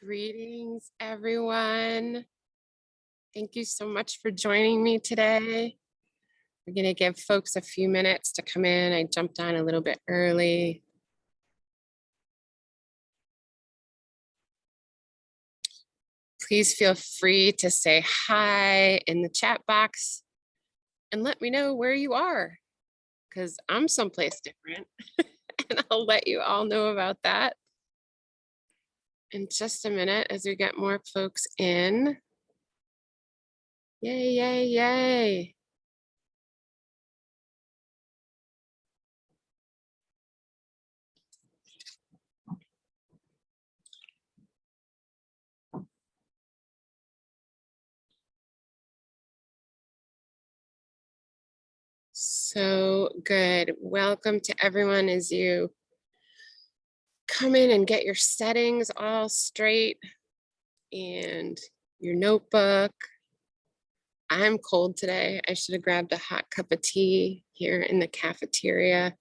Greetings, everyone. Thank you so much for joining me today. We're going to give folks a few minutes to come in. I jumped on a little bit early. Please feel free to say hi in the chat box and let me know where you are, because I'm someplace different and I'll let you all know about that in just a minute as we get more folks in. Yay, yay, yay. So good. Welcome to everyone as you come in and get your settings all straight and your notebook. I'm cold today. I should have grabbed a hot cup of tea here in the cafeteria.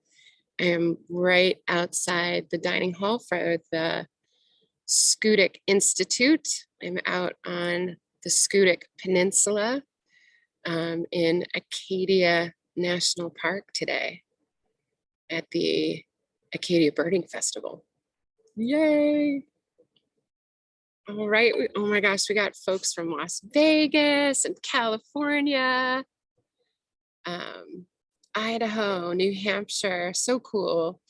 I am right outside the dining hall for the Schoodic Institute. I'm out on the Schoodic Peninsula in Acadia National Park today at the Acadia Birding Festival. Yay! All right. Oh my gosh, we got folks from Las Vegas and California, Idaho, New Hampshire. So cool.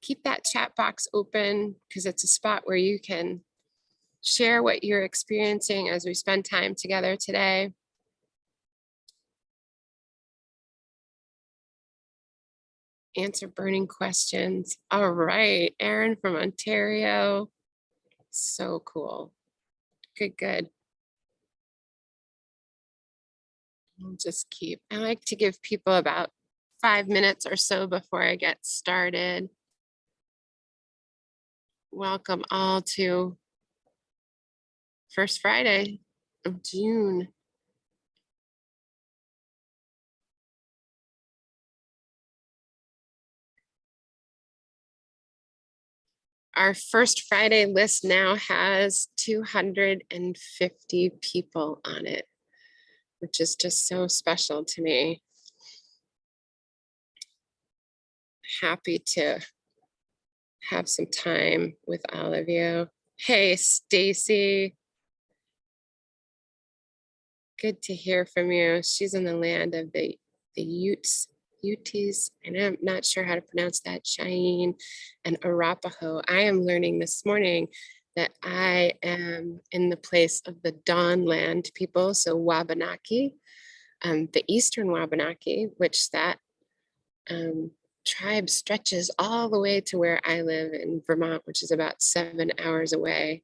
Keep that chat box open because it's a spot where you can share what you're experiencing as we spend time together today. Answer burning questions. All right, Erin from Ontario. So cool. Good, good. I'll just keep, I like to give people about 5 minutes or so before I get started. Welcome all to First Friday of June. Our First Friday list now has 250 people on it, which is just so special to me. Happy to have some time with all of you. Hey, Stacy. Good to hear from you. She's in the land of the Utes, and I'm not sure how to pronounce that, Cheyenne and Arapaho. I am learning this morning that I am in the place of the Dawn Land people, so Wabanaki, the Eastern Wabanaki, which that tribe stretches all the way to where I live in Vermont, which is about 7 hours away.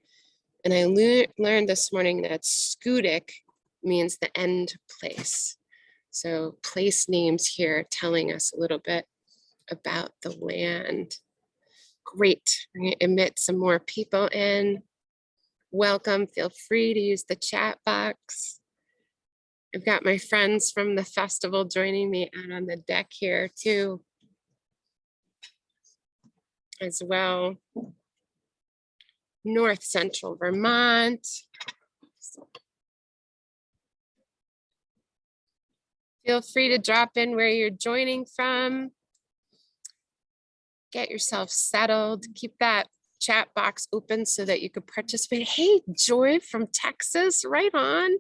And I learned this morning that Schoodic means the end place. So place names here telling us a little bit about the land. Great, we're gonna admit some more people in. Welcome, feel free to use the chat box. I've got my friends from the festival joining me out on the deck here too, as well. North Central Vermont. Feel free to drop in where you're joining from. Get yourself settled. Keep that chat box open so that you could participate. Hey, Joy from Texas, right on.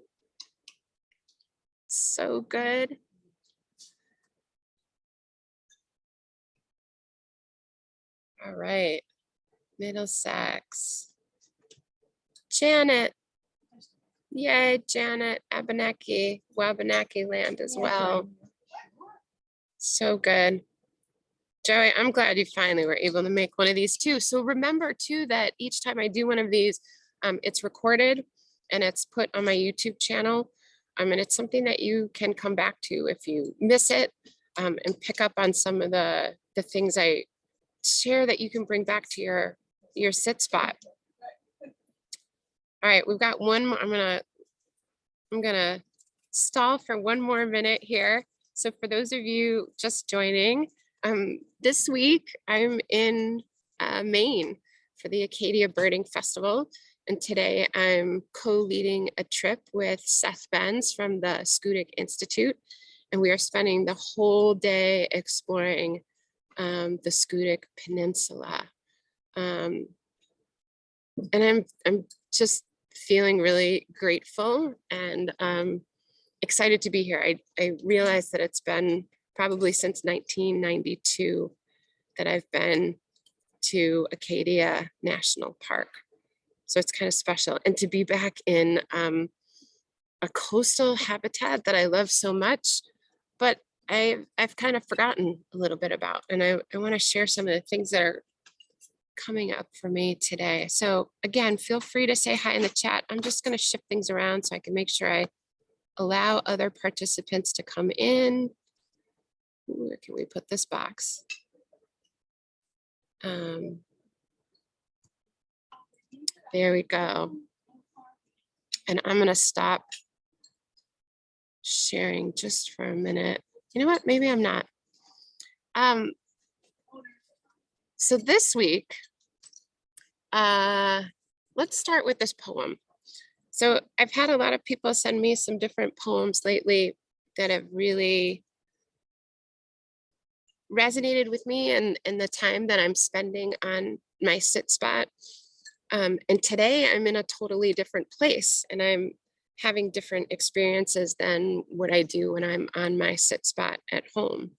So good. All right, Middlesex. Janet. Yay, Janet, Abenaki, Wabanaki land as well. So good. Joey, I'm glad you finally were able to make one of these too. So remember too that each time I do one of these, it's recorded and it's put on my YouTube channel. And it's something that you can come back to if you miss it, and pick up on some of the things I share that you can bring back to your sit spot. All right, we've got one more. I'm gonna stall for one more minute here. So for those of you just joining, this week I'm in Maine for the Acadia Birding Festival. And today I'm co-leading a trip with Seth Benz from the Schoodic Institute. And we are spending the whole day exploring the Schoodic Peninsula. And I'm just feeling really grateful and excited to be here. I realized that it's been probably since 1992 that I've been to Acadia National Park. So it's kind of special. And to be back in a coastal habitat that I love so much, but I've kind of forgotten a little bit about. And I want to share some of the things that are coming up for me today. So again, feel free to say hi in the chat. I'm just going to shift things around so I can make sure I allow other participants to come in. Where can we put this box? There we go. And I'm going to stop sharing just for a minute. You know what? Maybe I'm not. So this week, let's start with this poem. So I've had a lot of people send me some different poems lately that have really resonated with me and the time that I'm spending on my sit spot. And today I'm in a totally different place and I'm having different experiences than what I do when I'm on my sit spot at home.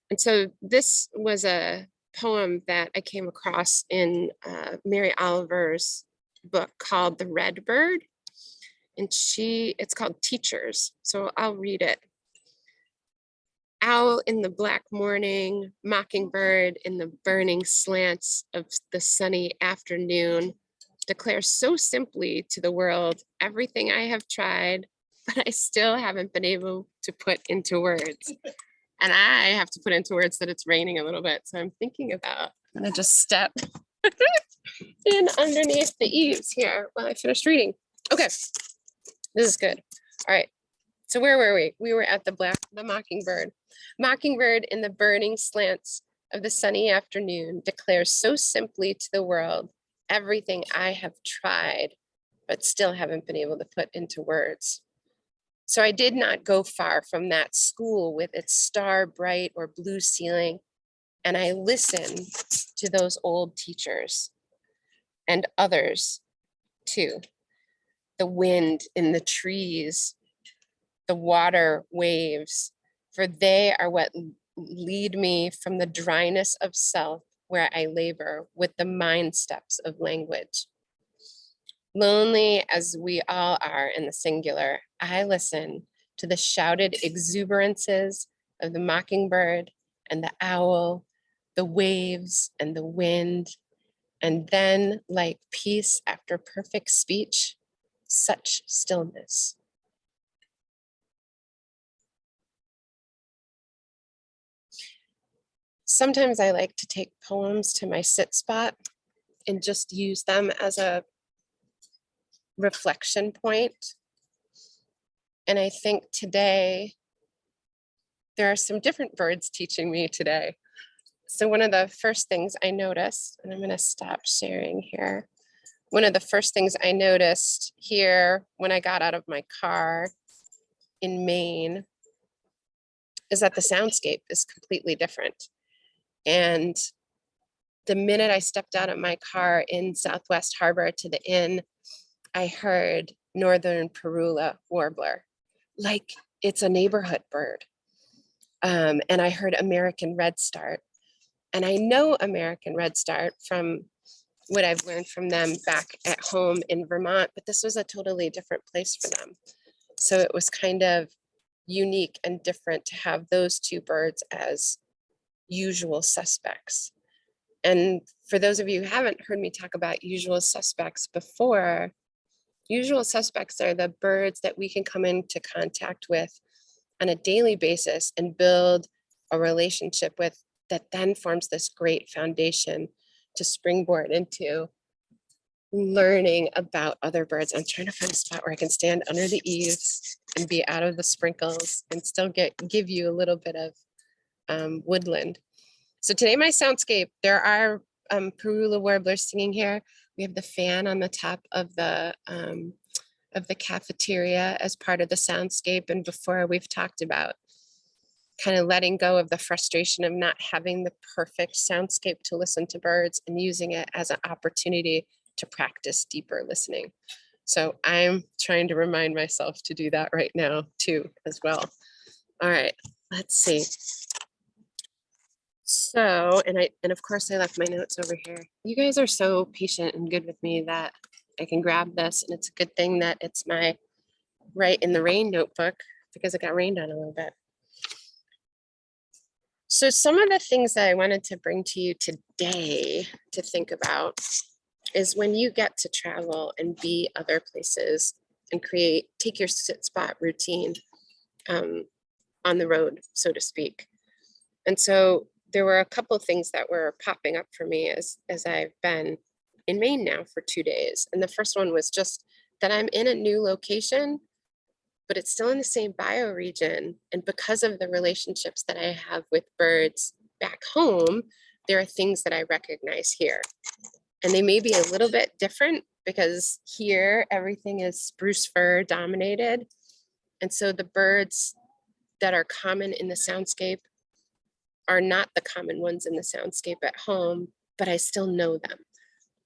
And so this was a poem that I came across in Mary Oliver's book called The Red Bird. And it's called Teachers. So I'll read it. Owl in the black morning, mockingbird in the burning slants of the sunny afternoon, declares so simply to the world, everything I have tried, but I still haven't been able to put into words. And I have to put into words that it's raining a little bit. So I'm thinking about, I'm gonna just step in underneath the eaves here while I finished reading. Okay, this is good. All right, so where were we? We were at the mockingbird. Mockingbird in the burning slants of the sunny afternoon declares so simply to the world, everything I have tried, but still haven't been able to put into words. So I did not go far from that school with its star bright or blue ceiling, and I listened to those old teachers and others too. The wind in the trees, the water waves, for they are what lead me from the dryness of self where I labor with the mind steps of language. Lonely as we all are in the singular, I listen to the shouted exuberances of the mockingbird and the owl, the waves and the wind, and then like peace after perfect speech, such stillness. Sometimes I like to take poems to my sit spot and just use them as a reflection point. And I think today, there are some different birds teaching me today. So one of the first things I noticed, and I'm gonna stop sharing here. One of the first things I noticed here when I got out of my car in Maine is that the soundscape is completely different. And the minute I stepped out of my car in Southwest Harbor to the inn, I heard Northern Parula Warbler, like it's a neighborhood bird. And I heard American Redstart. And I know American Redstart from what I've learned from them back at home in Vermont, but this was a totally different place for them. So it was kind of unique and different to have those two birds as usual suspects. And for those of you who haven't heard me talk about usual suspects before, usual suspects are the birds that we can come into contact with on a daily basis and build a relationship with that then forms this great foundation to springboard into learning about other birds. I'm trying to find a spot where I can stand under the eaves and be out of the sprinkles and still give you a little bit of woodland. So today my soundscape, there are Parula warblers singing here, We have the fan on the top of the cafeteria as part of the soundscape. And before, we've talked about kind of letting go of the frustration of not having the perfect soundscape to listen to birds and using it as an opportunity to practice deeper listening. So I'm trying to remind myself to do that right now too, as well. All right, let's see. So, and of course I left my notes over here. You guys are so patient and good with me that I can grab this, and it's a good thing that it's my Write in the Rain notebook because it got rained on a little bit. So some of the things that I wanted to bring to you today to think about is when you get to travel and be other places and take your sit spot routine on the road, so to speak. And so there were a couple of things that were popping up for me as I've been in Maine now for 2 days. And the first one was just that I'm in a new location, but it's still in the same bioregion. And because of the relationships that I have with birds back home, there are things that I recognize here. And they may be a little bit different because here everything is spruce fir dominated. And so the birds that are common in the soundscape are not the common ones in the soundscape at home, but I still know them.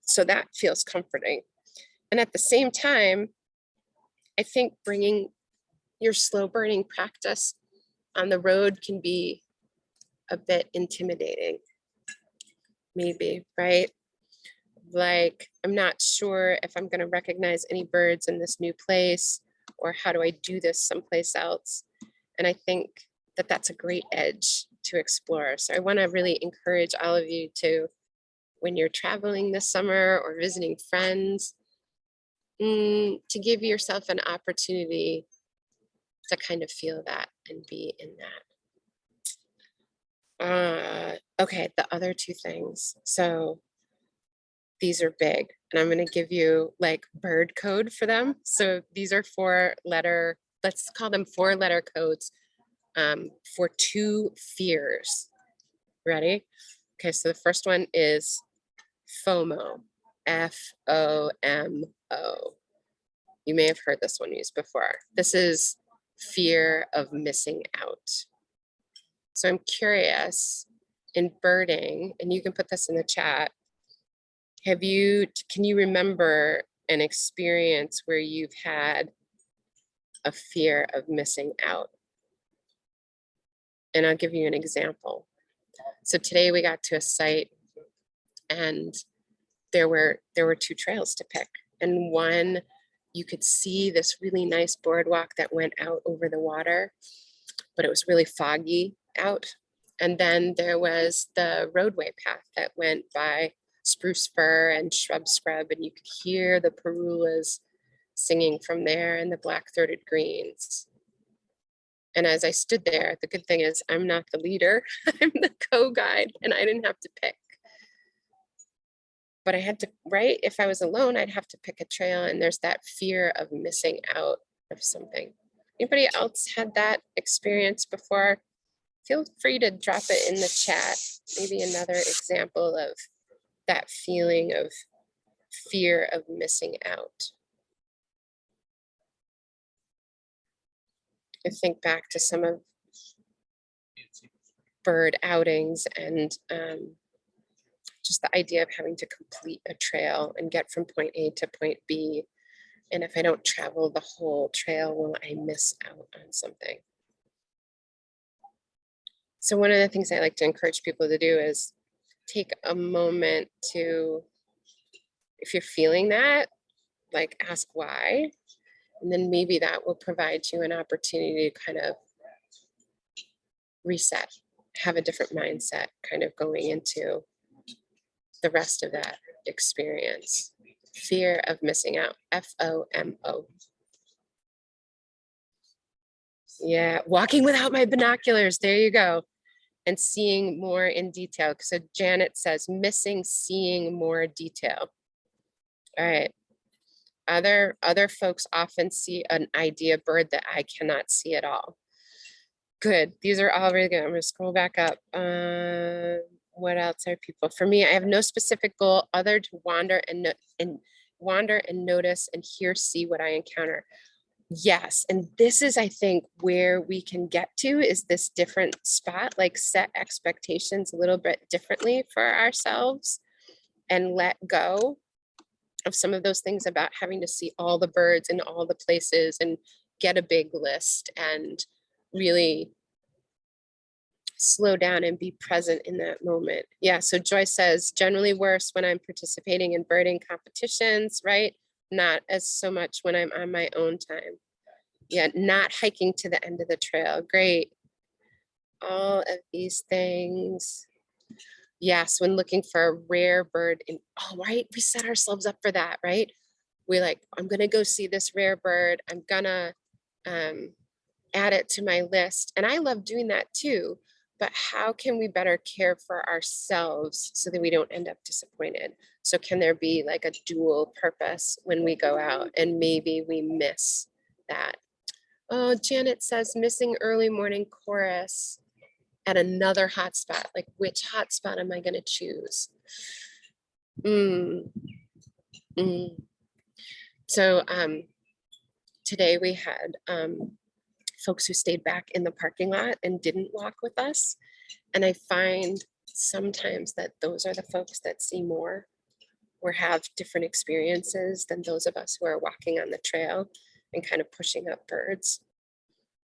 So that feels comforting. And at the same time, I think bringing your slow burning practice on the road can be a bit intimidating, maybe, right? Like, I'm not sure if I'm going to recognize any birds in this new place, or how do I do this someplace else? And I think that that's a great edge to explore. So I want to really encourage all of you to, when you're traveling this summer or visiting friends, to give yourself an opportunity to kind of feel that and be in that. Okay, the other two things. So these are big, and I'm going to give you like bird code for them. So these are 4-letter, let's call them 4-letter codes for 2 fears. Ready? Okay, so the first one is FOMO, FOMO. You may have heard this one used before. This is fear of missing out. So I'm curious, in birding, and you can put this in the chat, can you remember an experience where you've had a fear of missing out? And I'll give you an example. So today we got to a site and there were 2 trails to pick. And one, you could see this really nice boardwalk that went out over the water, but it was really foggy out. And then there was the roadway path that went by spruce fir and shrub scrub, and you could hear the parulas singing from there and the black-throated greens. And as I stood there, the good thing is I'm not the leader, I'm the co-guide, and I didn't have to pick. But I had to, right? If I was alone, I'd have to pick a trail, and there's that fear of missing out of something. Anybody else had that experience before? Feel free to drop it in the chat. Maybe another example of that feeling of fear of missing out. I think back to some of bird outings and just the idea of having to complete a trail and get from point A to point B. And if I don't travel the whole trail, will I miss out on something? So one of the things I like to encourage people to do is take a moment to, if you're feeling that, like ask why, and then maybe that will provide you an opportunity to kind of reset, have a different mindset kind of going into the rest of that experience. Fear of missing out, FOMO. Yeah, walking without my binoculars, there you go. And seeing more in detail. So Janet says, missing seeing more detail. All right. Other folks often see an idea bird that I cannot see at all. Good. These are all really good. I'm going to scroll back up. What else are people? For me, I have no specific goal other to wander and notice and hear, see what I encounter. Yes. And this is, I think, where we can get to is this different spot, like set expectations a little bit differently for ourselves and let go of some of those things about having to see all the birds in all the places and get a big list and really slow down and be present in that moment. Yeah. So Joyce says, generally worse when I'm participating in birding competitions, right? Not as so much when I'm on my own time. Yeah, not hiking to the end of the trail. Great. All of these things. Yes, when looking for a rare bird in, oh, right, we set ourselves up for that, right? We like, I'm gonna go see this rare bird. I'm gonna add it to my list. And I love doing that too. But how can we better care for ourselves so that we don't end up disappointed? So can there be like a dual purpose when we go out and maybe we miss that? Oh, Janet says missing early morning chorus at another hotspot. Like which hotspot am I going to choose? So today we had folks who stayed back in the parking lot and didn't walk with us. And I find sometimes that those are the folks that see more or have different experiences than those of us who are walking on the trail and kind of pushing up birds.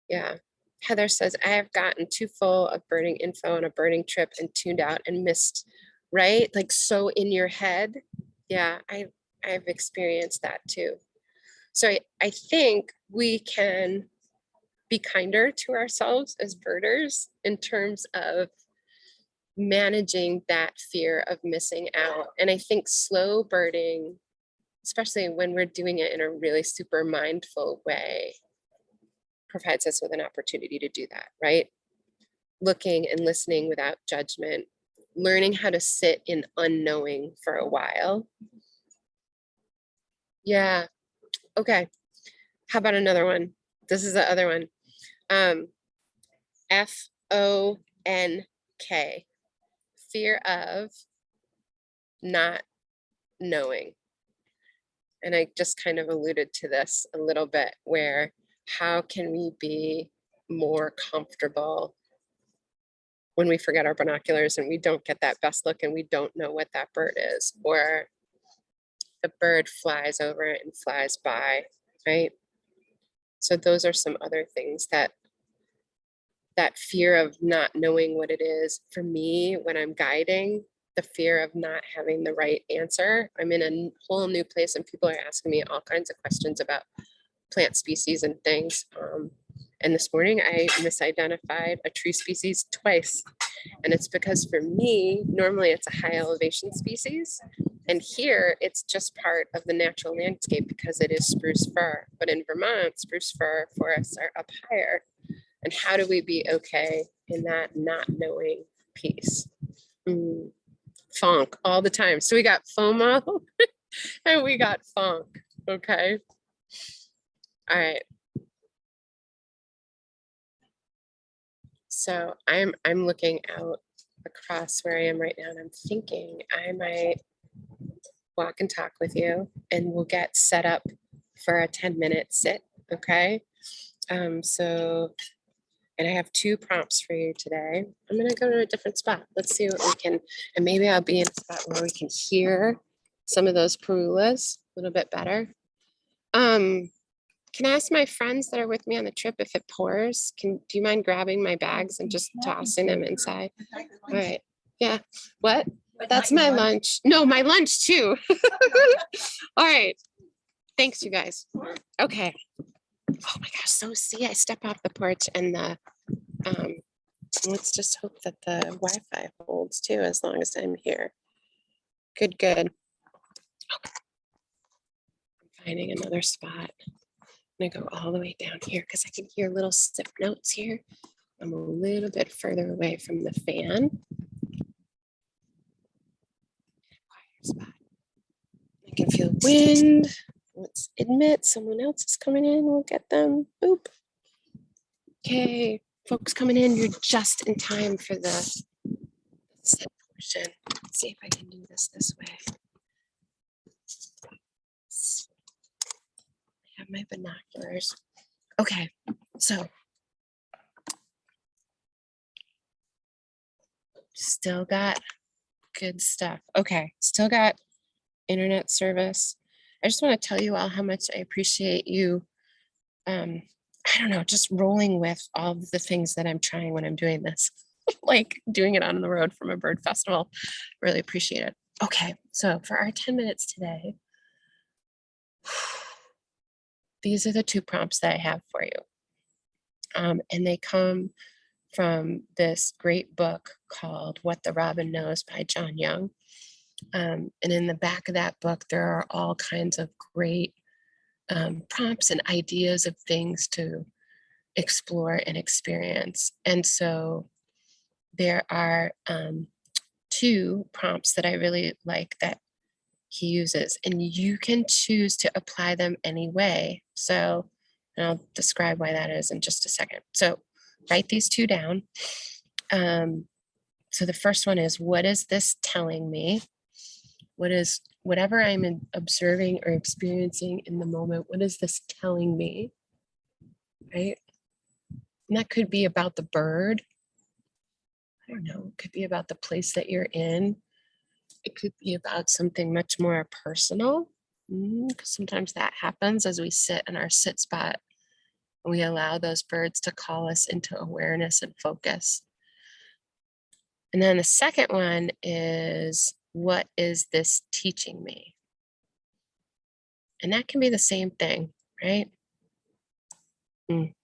Yeah. Heather says, I have gotten too full of birding info on a birding trip and tuned out and missed, right? Like so in your head. Yeah, I've experienced that too. So I think we can be kinder to ourselves as birders in terms of managing that fear of missing out. And I think slow birding, especially when we're doing it in a really super mindful way, provides us with an opportunity to do that, right? Looking and listening without judgment, learning how to sit in unknowing for a while. Yeah. Okay. How about another one? This is the other one. FONK, fear of not knowing. And I just kind of alluded to this a little bit, where how can we be more comfortable when we forget our binoculars and we don't get that best look and we don't know what that bird is, or the bird flies over it and flies by, right? So those are some other things that fear of not knowing what it is. For me, when I'm guiding, the fear of not having the right answer. I'm in a whole new place and people are asking me all kinds of questions about plant species and things. And this morning I misidentified a tree species twice. And it's because for me, normally it's a high elevation species. And here it's just part of the natural landscape because it is spruce fir. But in Vermont, spruce fir forests are up higher. And how do we be okay in that not knowing piece? FONK all the time. So we got FOMO and we got FONK. Okay. All right. So I'm looking out across where I am right now and I'm thinking I might walk and talk with you and we'll get set up for a 10-minute sit. Okay. And I have 2 prompts for you today. I'm going to go to a different spot. Let's see what we can, and maybe I'll be in a spot where we can hear some of those parulas a little bit better. Can I ask my friends that are with me on the trip if it pours? Do you mind grabbing my bags and just tossing them inside? All right. Yeah. What? That's my lunch. No, my lunch too. All right. Thanks, you guys. Okay. Oh my gosh. So see, I step off the porch and let's just hope that the Wi-Fi holds too, as long as I'm here. Good. Okay. I'm finding another spot. I'm gonna go all the way down here because I can hear little sip notes here. I'm a little bit further away from the fan. Quiet spot. I can feel wind. Let's admit someone else is coming in. We'll get them. Boop. Okay, folks coming in. You're just in time for the sit ocean. Let's see if I can do this way. I have my binoculars. Okay, so still got good stuff. Okay, still got internet service. I just want to tell you all how much I appreciate you. I don't know, just rolling with all of the things that I'm trying when I'm doing this, like doing it on the road from a bird festival. Really appreciate it. Okay, so for our 10 minutes today, these are the 2 prompts that I have for you. And they come from this great book called What the Robin Knows by John Young. And in the back of that book, there are all kinds of great prompts and ideas of things to explore and experience. And so there are 2 prompts that I really like that he uses, and you can choose to apply them any way. So, and I'll describe why that is in just a second. So write these 2 down. So the first one is, what is this telling me? What is whatever I'm observing or experiencing in the moment, what is this telling me? Right? And that could be about the bird. I don't know, it could be about the place that you're in. It could be about something much more personal, because sometimes that happens as we sit in our sit spot and we allow those birds to call us into awareness and focus. And then the second one is, what is this teaching me? And that can be the same thing, right? Okay.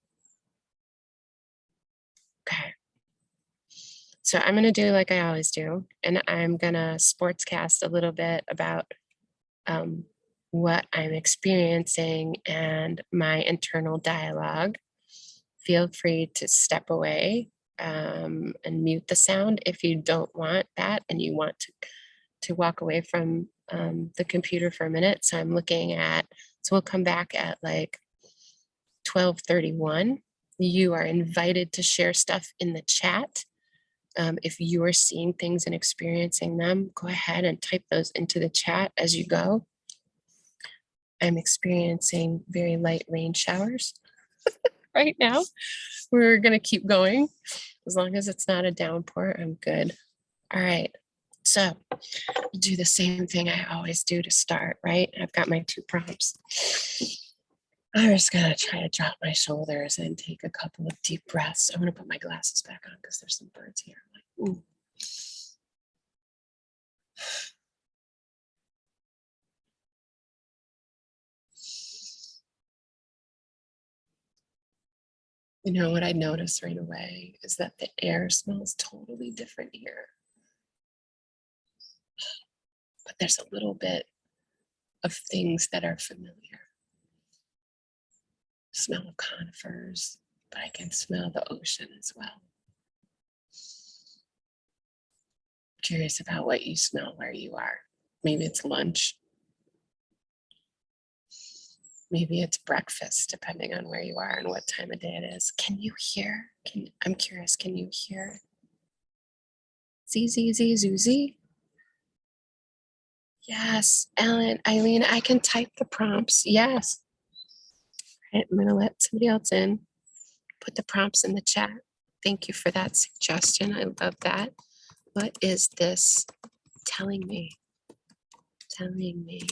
So I'm going to do like I always do, and I'm going to sportscast a little bit about what I'm experiencing and my internal dialogue. Feel free to step away and mute the sound if you don't want that and you want to walk away from the computer for a minute. So I'm looking at, so we'll come back at like 12:31. You are invited to share stuff in the chat. If you are seeing things and experiencing them, go ahead and type those into the chat as you go. I'm experiencing very light rain showers right now. We're going to keep going. As long as it's not a downpour, I'm good. All right. So do the same thing I always do to start, right? I've got my 2 prompts. I'm just going to try to drop my shoulders and take a couple of deep breaths. I'm going to put my glasses back on because there's some birds here. I'm like, ooh. You know what I notice right away is that the air smells totally different here. But there's a little bit of things that are familiar. Smell of conifers, but I can smell the ocean as well. Curious about what you smell where you are. Maybe it's lunch. Maybe it's breakfast, depending on where you are and what time of day it is. Can you hear? I'm curious, can you hear? Z. Yes, Ellen, Eileen, I can type the prompts. Yes. Right, I'm gonna let somebody else in. Put the prompts in the chat. Thank you for that suggestion. I love that. What is this telling me? Telling me.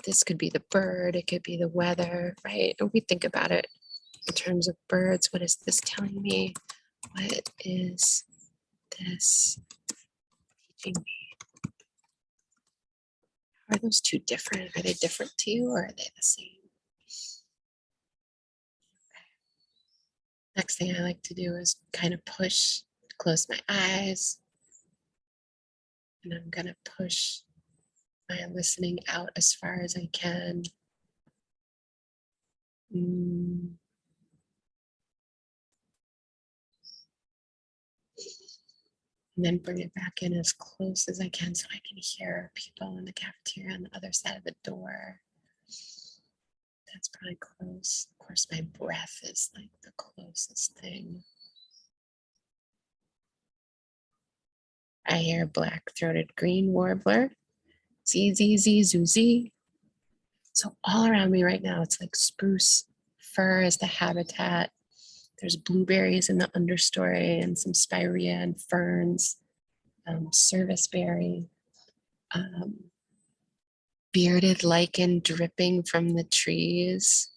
This could be the bird, it could be the weather, right? And we think about it in terms of birds. What is this telling me? What is this teaching me? Are those 2 different? Are they different to you or are they the same? Next thing I like to do is kind of push, close my eyes. And I'm going to push my listening out as far as I can. And then bring it back in as close as I can so I can hear people in the cafeteria on the other side of the door. That's probably close. Of course, my breath is like the closest thing. I hear black-throated green warbler, Z, Z, Z, zoo, Z. So all around me right now, it's like spruce fir is the habitat. There's blueberries in the understory and some spirea and ferns, serviceberry, bearded lichen dripping from the trees.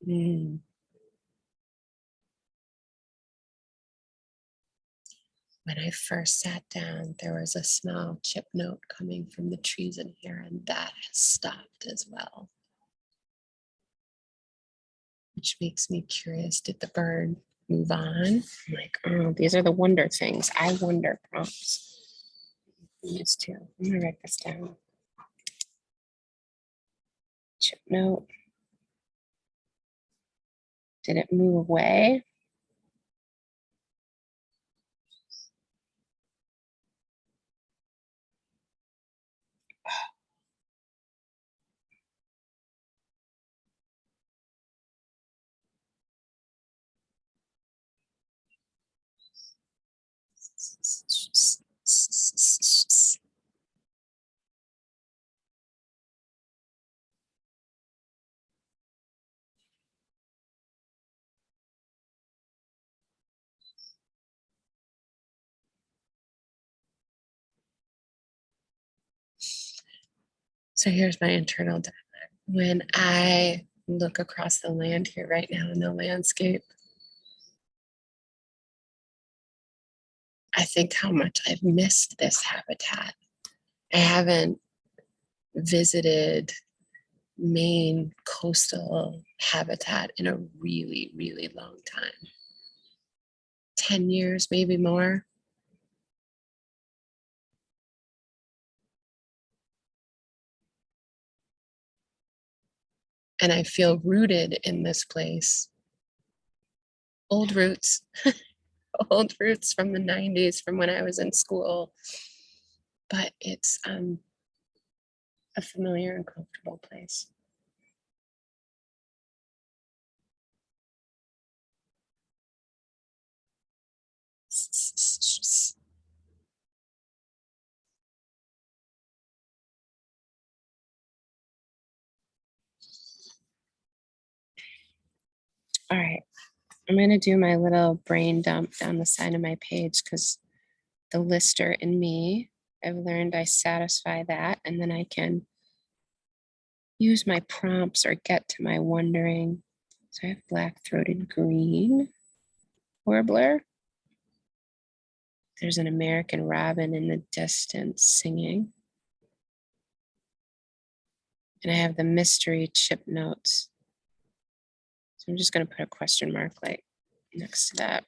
Mm. When I first sat down, there was a small chip note coming from the trees in here, and that has stopped as well. Which makes me curious, did the bird move on? I'm like, oh, these are the wonder things. I wonder prompts. These two. I'm gonna write this down. Chip note. Did it move away? So here's my internal dialogue. When I look across the land here right now in the landscape, I think how much I've missed this habitat. I haven't visited Maine coastal habitat in a really, really long time. 10 years, maybe more. And I feel rooted in this place. Old roots, old roots from the 90s, from when I was in school. But it's a familiar and comfortable place. All right, I'm gonna do my little brain dump down the side of my page because the lister in me, I've learned I satisfy that, and then I can use my prompts or get to my wondering. So I have black-throated green warbler. There's an American robin in the distance singing. And I have the mystery chip notes. So I'm just going to put a question mark like next to that.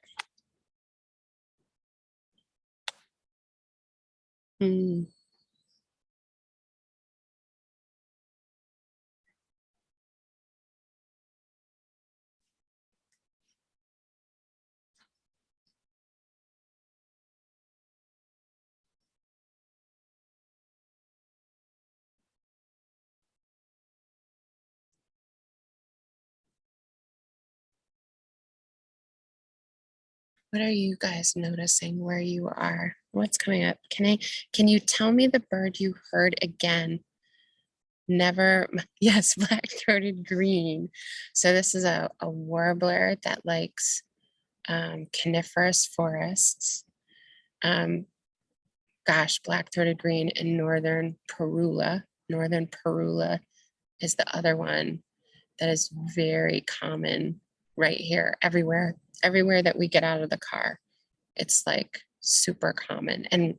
What are you guys noticing where you are? What's coming up? Can you tell me the bird you heard again? Never, yes, black-throated green. So this is a warbler that likes coniferous forests. Gosh, black-throated green in northern Parula. Northern Parula is the other one that is very common right here, everywhere that we get out of the car. It's like super common. And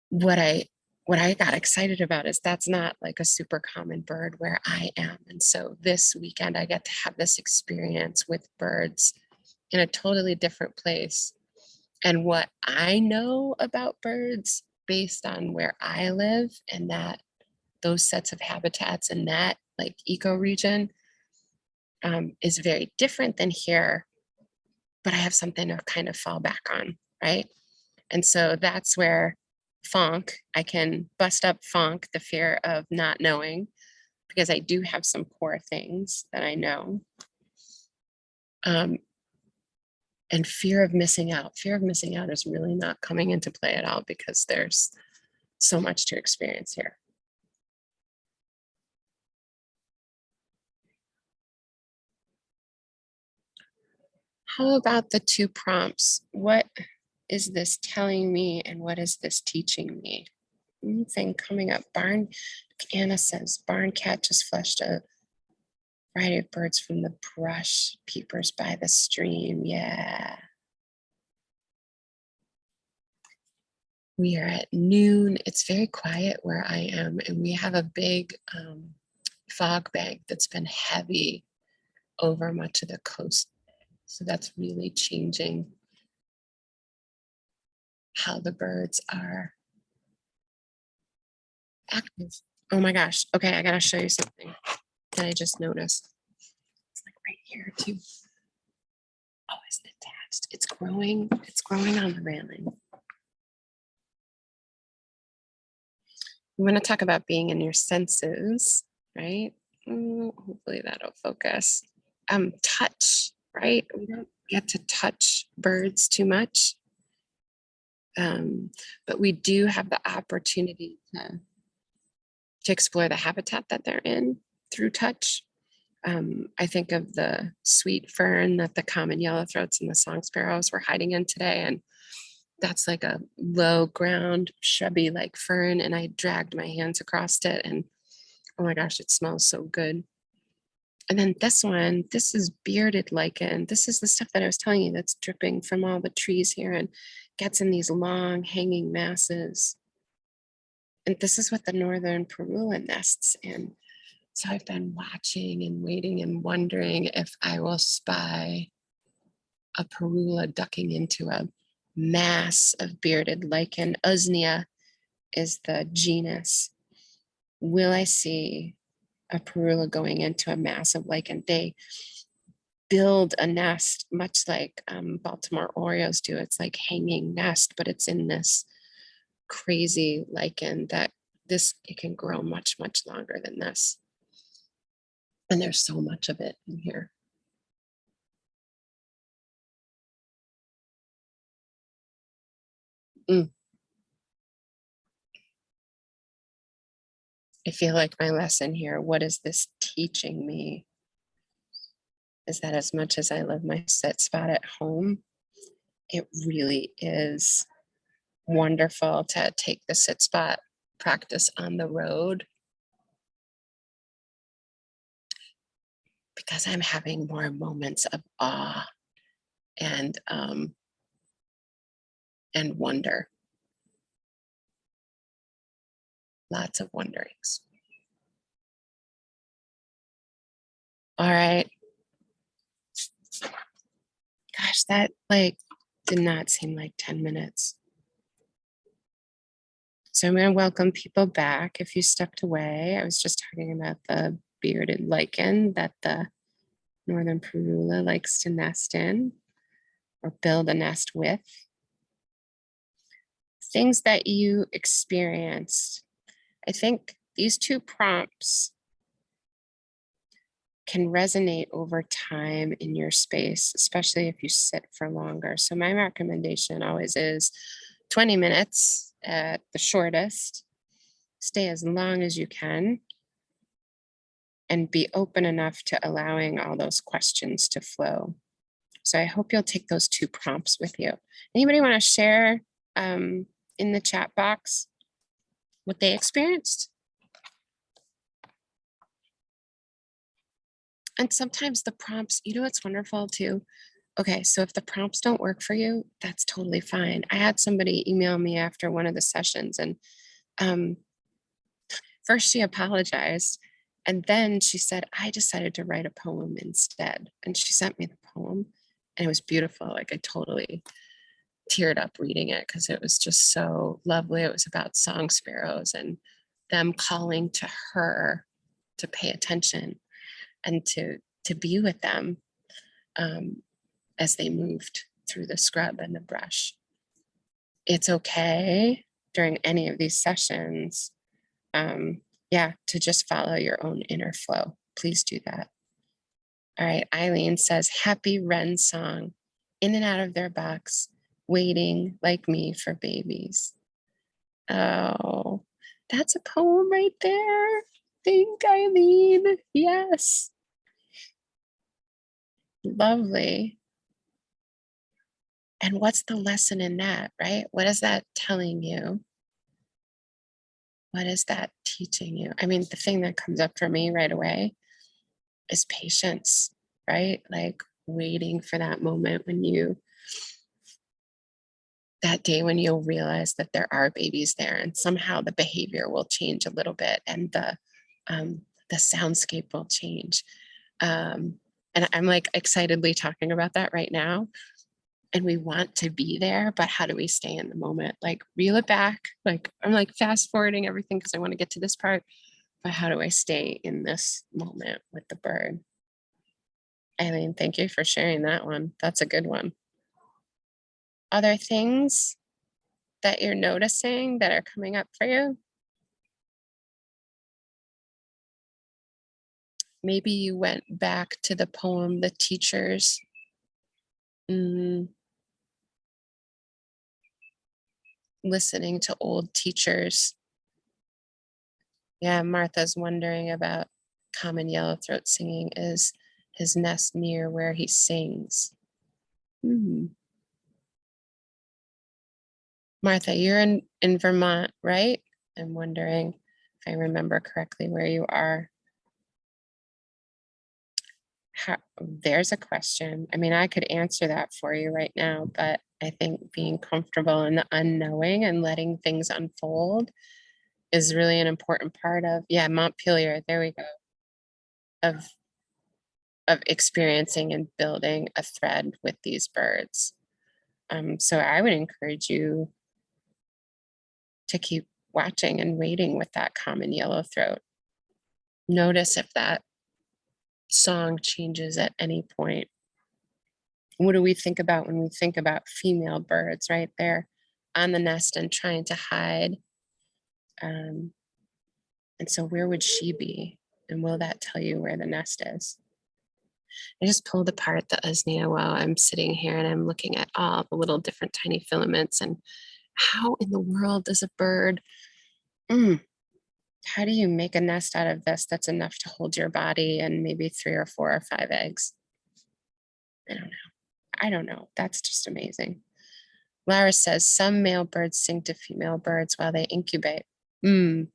what I got excited about is that's not like a super common bird where I am. And so this weekend I get to have this experience with birds in a totally different place. And what I know about birds based on where I live and that those sets of habitats and that like ecoregion is very different than here, but I have something to kind of fall back on, right? And so that's where FONK. I can bust up FONK, the fear of not knowing, because I do have some core things that I know. And fear of missing out. Fear of missing out is really not coming into play at all because there's so much to experience here. How about the two prompts? What is this telling me and what is this teaching me? Thing coming up. Anna says, barn cat just flushed a variety of birds from the brush, peepers by the stream. Yeah. We are at noon. It's very quiet where I am, and we have a big fog bank that's been heavy over much of the coast. So that's really changing how the birds are active. Oh my gosh. Okay, I gotta show you something that I just noticed. It's like right here too. Oh, it's attached. It's growing. It's growing on the railing. We want to talk about being in your senses, right? Hopefully that'll focus. Touch, right? We don't get to touch birds too much. But we do have the opportunity to explore the habitat that they're in through touch. I think of the sweet fern that the common yellowthroats and the song sparrows were hiding in today. And that's like a low ground, shrubby like fern. And I dragged my hands across it and oh my gosh, it smells so good. And then this one, this is bearded lichen. This is the stuff that I was telling you that's dripping from all the trees here and gets in these long hanging masses. And this is what the northern parula nests in. So I've been watching and waiting and wondering if I will spy a parula ducking into a mass of bearded lichen. Usnea is the genus. Will I see a parula going into a mass of lichen? They build a nest much like Baltimore Orioles do. It's like hanging nest, but it's in this crazy lichen that it can grow much, much longer than this. And there's so much of it in here. I feel like my lesson here, what is this teaching me? Is that as much as I love my sit spot at home, it really is wonderful to take the sit spot practice on the road because I'm having more moments of awe and wonder. Lots of wonderings. All right. Gosh, that did not seem like 10 minutes. So I'm going to welcome people back. If you stepped away, I was just talking about the bearded lichen that the northern parula likes to nest in or build a nest with. Things that you experienced. I think these two prompts can resonate over time in your space, especially if you sit for longer. So my recommendation always is 20 minutes at the shortest. Stay as long as you can and be open enough to allowing all those questions to flow. So I hope you'll take those two prompts with you. Anybody want to share in the chat box what they experienced? And sometimes the prompts, you know what's wonderful too? Okay, so if the prompts don't work for you, that's totally fine. I had somebody email me after one of the sessions and first she apologized and then she said, I decided to write a poem instead. And she sent me the poem and it was beautiful. Like I totally teared up reading it because it was just so lovely. It was about song sparrows and them calling to her to pay attention and to be with them as they moved through the scrub and the brush. It's okay during any of these sessions, yeah, to just follow your own inner flow. Please do that. All right, Eileen says, happy wren song, in and out of their box, waiting like me for babies. Oh, that's a poem right there. Thank Eileen. Yes. Lovely. And what's the lesson in that, right? What is that telling you? What is that teaching you? I mean, the thing that comes up for me right away is patience, right? Like waiting for that moment when that day when you'll realize that there are babies there and somehow the behavior will change a little bit and the soundscape will change. And I'm like excitedly talking about that right now. And we want to be there, but how do we stay in the moment? Like reel it back. Like I'm like fast forwarding everything because I want to get to this part, but how do I stay in this moment with the bird? Eileen, thank you for sharing that one. That's a good one. Other things that you're noticing that are coming up for you? Maybe you went back to the poem, The Teachers. Listening to old teachers. Yeah, Martha's wondering about common yellowthroat singing. Is his nest near where he sings? Martha, you're in Vermont, right? I'm wondering if I remember correctly where you are. There's a question. I mean, I could answer that for you right now, but I think being comfortable in the unknowing and letting things unfold is really an important part of, yeah, Montpelier, there we go, of experiencing and building a thread with these birds. So I would encourage you to keep watching and waiting with that common yellowthroat. Notice if that song changes at any point. What do we think about when we think about female birds, right? They're on the nest and trying to hide. And so where would she be? And will that tell you where the nest is? I just pulled apart the usnea while I'm sitting here and I'm looking at all the little different tiny filaments and how in the world does a bird, how do you make a nest out of this that's enough to hold your body and maybe 3 or 4 or 5 eggs? I don't know. That's just amazing. Lara says some male birds sing to female birds while they incubate. We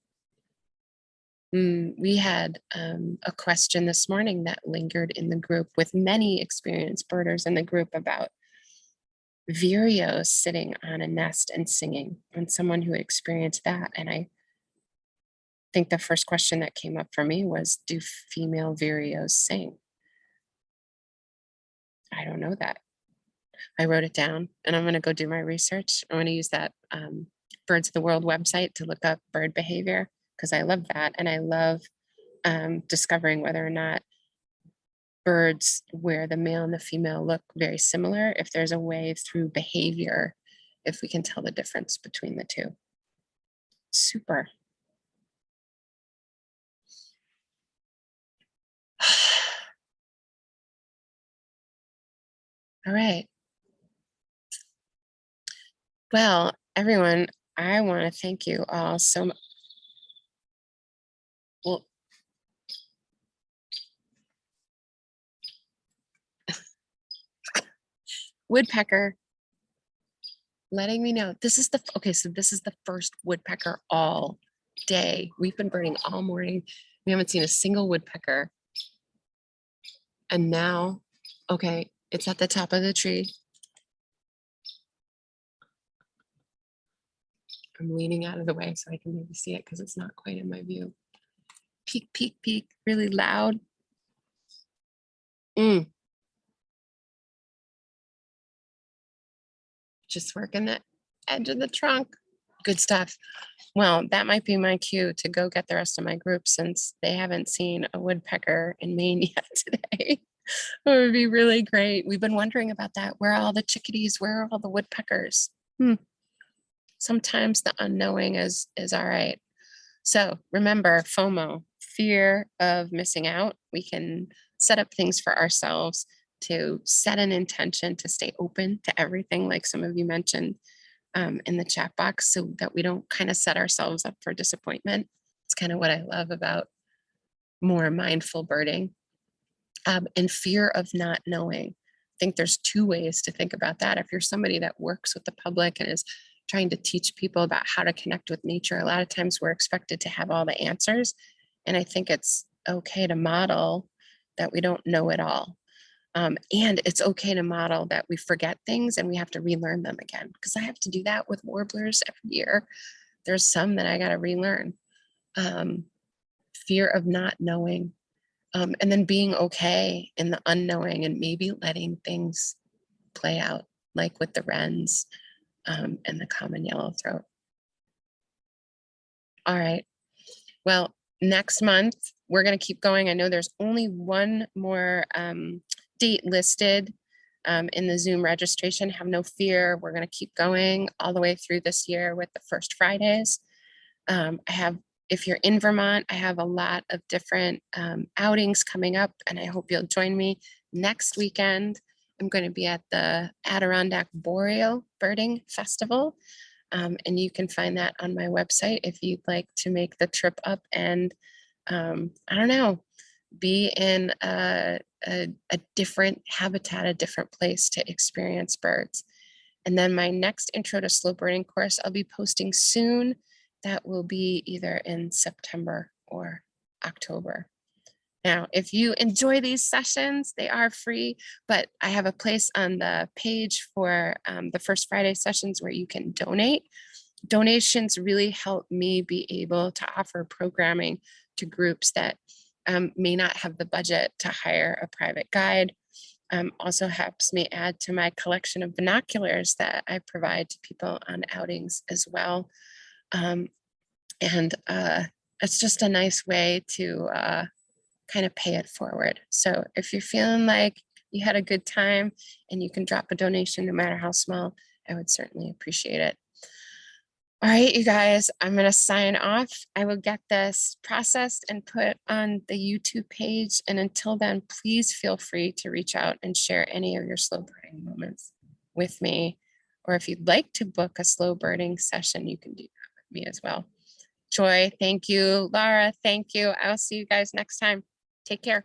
had a question this morning that lingered in the group with many experienced birders in the group about vireos sitting on a nest and singing, and someone who experienced that. And I think the first question that came up for me was, do female vireos sing? I don't know that. I wrote it down and I'm going to go do my research. I'm going to use that Birds of the World website to look up bird behavior because I love that. And I love discovering whether or not birds where the male and the female look very similar, if there's a way through behavior, if we can tell the difference between the two. Super. All right. Well, everyone, I want to thank you all so much. Well, woodpecker letting me know this is the okay, so this is the first woodpecker all day. We've been birding all morning. We haven't seen a single woodpecker. And now, okay, it's at the top of the tree. I'm leaning out of the way so I can maybe see it because it's not quite in my view. Peek, peek, peek, really loud. Just working the edge of the trunk. Good stuff. Well, that might be my cue to go get the rest of my group since they haven't seen a woodpecker in Maine yet today. It would be really great. We've been wondering about that. Where are all the chickadees? Where are all the woodpeckers? sometimes the unknowing is all right. So remember, FOMO, fear of missing out. We can set up things for ourselves to set an intention to stay open to everything, like some of you mentioned in the chat box, so that we don't kind of set ourselves up for disappointment. It's kind of what I love about more mindful birding. And fear of not knowing. I think there's two ways to think about that. If you're somebody that works with the public and is trying to teach people about how to connect with nature, a lot of times we're expected to have all the answers. And I think it's okay to model that we don't know it all. And it's okay to model that we forget things and we have to relearn them again, because I have to do that with warblers every year. There's some that I got to relearn. Fear of not knowing. And then being okay in the unknowing and maybe letting things play out, like with the wrens and the common yellowthroat. All right. Well, next month, we're going to keep going. I know there's only one more date listed in the Zoom registration. Have no fear. We're going to keep going all the way through this year with the first Fridays. If you're in Vermont, I have a lot of different outings coming up, and I hope you'll join me next weekend. I'm going to be at the Adirondack Boreal Birding Festival, and you can find that on my website if you'd like to make the trip up and, I don't know, be in a different habitat, a different place to experience birds. And then my next Intro to Slow Birding course, I'll be posting soon. That will be either in September or October. Now, if you enjoy these sessions, they are free, but I have a place on the page for the First Friday sessions where you can donate. Donations really help me be able to offer programming to groups that may not have the budget to hire a private guide. Also helps me add to my collection of binoculars that I provide to people on outings as well. It's just a nice way to kind of pay it forward. So if you're feeling like you had a good time and you can drop a donation, no matter how small, I would certainly appreciate it. All right, you guys, I'm going to sign off. I will get this processed and put on the YouTube page. And until then, please feel free to reach out and share any of your slow birding moments with me. Or if you'd like to book a slow birding session, you can do that with me as well. Joy, thank you. Laura, thank you. I'll see you guys next time. Take care.